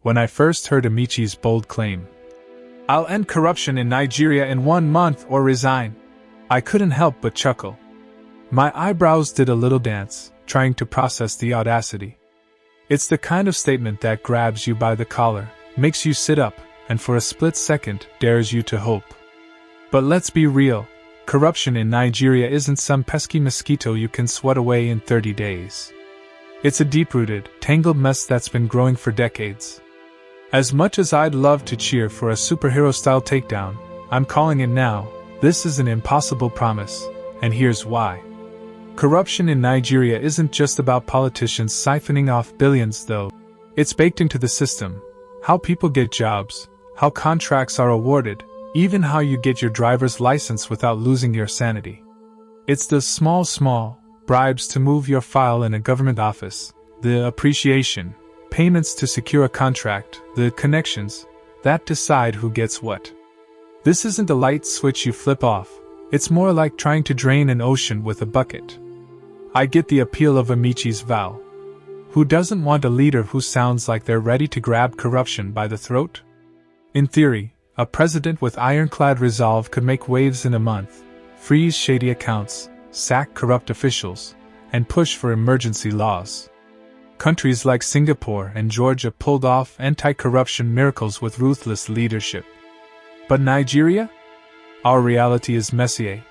When I first heard Amaechi's bold claim, "I'll end corruption in Nigeria in 1 month or resign," I couldn't help but chuckle. My eyebrows did a little dance, trying to process the audacity. It's the kind of statement that grabs you by the collar, makes you sit up, and for a split second dares you to hope. But let's be real, corruption in Nigeria isn't some pesky mosquito you can swat away in 30 days. It's a deep-rooted, tangled mess that's been growing for decades. As much as I'd love to cheer for a superhero-style takedown, I'm calling it now. This is an impossible promise, and here's why. Corruption in Nigeria isn't just about politicians siphoning off billions, though. It's baked into the system. How people get jobs, how contracts are awarded, even how you get your driver's license without losing your sanity. It's the small bribes to move your file in a government office, the appreciation, payments to secure a contract, the connections, that decide who gets what. This isn't a light switch you flip off. It's more like trying to drain an ocean with a bucket. I get the appeal of Amaechi's vow. Who doesn't want a leader who sounds like they're ready to grab corruption by the throat? In theory, a president with ironclad resolve could make waves in a month, freeze shady accounts, sack corrupt officials, and push for emergency laws. Countries like Singapore and Georgia pulled off anti-corruption miracles with ruthless leadership. But Nigeria? Our reality is messier.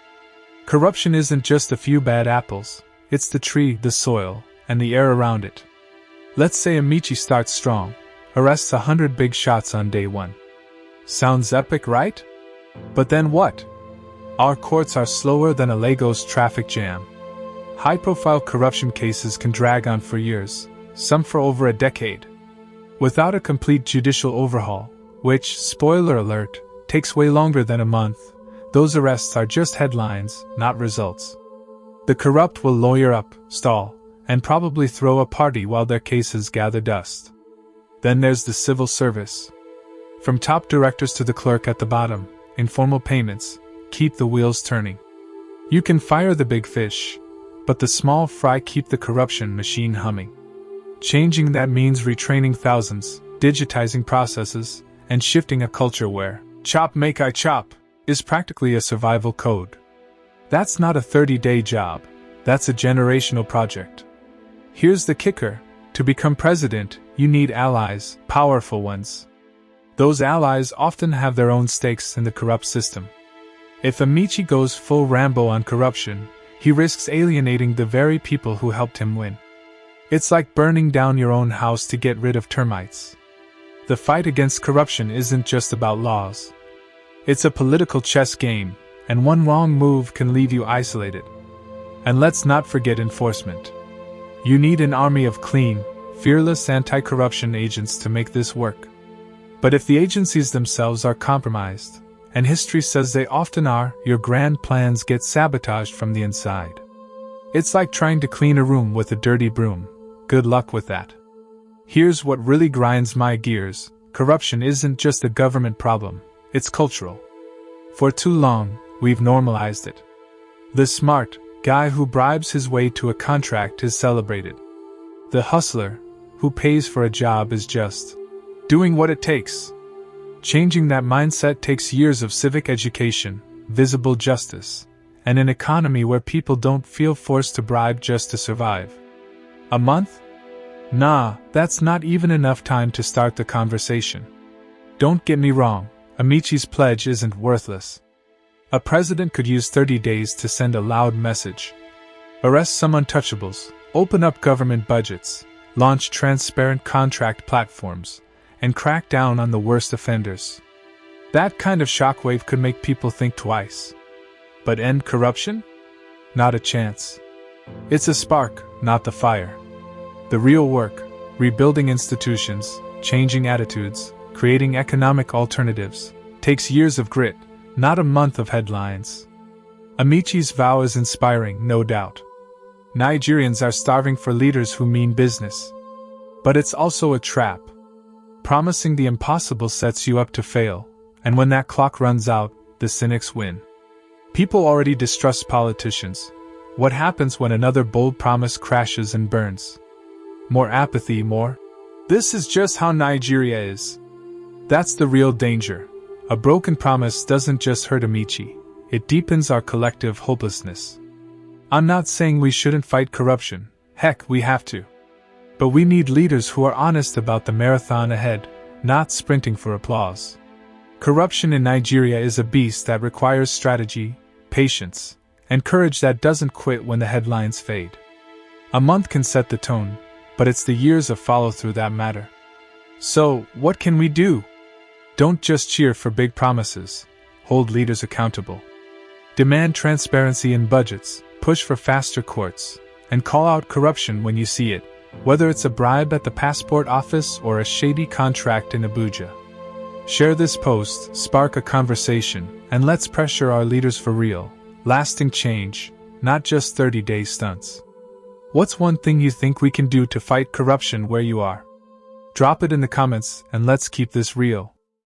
Corruption isn't just a few bad apples, it's the tree, the soil, and the air around it. Let's say Amaechi starts strong, arrests 100 big shots on day 1. Sounds epic, right? But then what? Our courts are slower than a Lagos traffic jam. High-profile corruption cases can drag on for years, some for over a decade. Without a complete judicial overhaul, which, spoiler alert, takes way longer than a month, those arrests are just headlines, not results. The corrupt will lawyer up, stall, and probably throw a party while their cases gather dust. Then there's the civil service. From top directors to the clerk at the bottom, informal payments keep the wheels turning. You can fire the big fish, but the small fry keep the corruption machine humming. Changing that means retraining thousands, digitizing processes, and shifting a culture where "chop make I chop" is practically a survival code. That's not a 30-day job, that's a generational project. Here's the kicker: to become president, you need allies, powerful ones. Those allies often have their own stakes in the corrupt system. If Amaechi goes full Rambo on corruption, he risks alienating the very people who helped him win. It's like burning down your own house to get rid of termites. The fight against corruption isn't just about laws. It's a political chess game, and one wrong move can leave you isolated. And let's not forget enforcement. You need an army of clean, fearless anti-corruption agents to make this work. But if the agencies themselves are compromised, and history says they often are, your grand plans get sabotaged from the inside. It's like trying to clean a room with a dirty broom. Good luck with that. Here's what really grinds my gears: corruption isn't just a government problem, it's cultural. For too long, we've normalized it. The smart guy who bribes his way to a contract is celebrated. The hustler who pays for a job is just doing what it takes. Changing that mindset takes years of civic education, visible justice, and an economy where people don't feel forced to bribe just to survive. A month? Nah, that's not even enough time to start the conversation. Don't get me wrong, Amaechi's pledge isn't worthless. A president could use 30 days to send a loud message. Arrest some untouchables, open up government budgets, launch transparent contract platforms, and crack down on the worst offenders. That kind of shockwave could make people think twice. But end corruption? Not a chance. It's a spark, not the fire. The real work, rebuilding institutions, changing attitudes, creating economic alternatives, takes years of grit, not a month of headlines. Amaechi's vow is inspiring, no doubt. Nigerians are starving for leaders who mean business. But it's also a trap. Promising the impossible sets you up to fail, and when that clock runs out, the cynics win. People already distrust politicians. What happens when another bold promise crashes and burns? More apathy, more This is just how Nigeria is. That's the real danger. A broken promise doesn't just hurt Amaechi, it deepens our collective hopelessness. I'm not saying we shouldn't fight corruption, heck, we have to. But we need leaders who are honest about the marathon ahead, not sprinting for applause. Corruption in Nigeria is a beast that requires strategy, patience, and courage that doesn't quit when the headlines fade. A month can set the tone, but it's the years of follow-through that matter. So, what can we do? Don't just cheer for big promises, hold leaders accountable. Demand transparency in budgets, push for faster courts, and call out corruption when you see it, whether it's a bribe at the passport office or a shady contract in Abuja. Share this post, spark a conversation, and let's pressure our leaders for real, lasting change, not just 30-day stunts. What's one thing you think we can do to fight corruption where you are? Drop it in the comments and let's keep this real.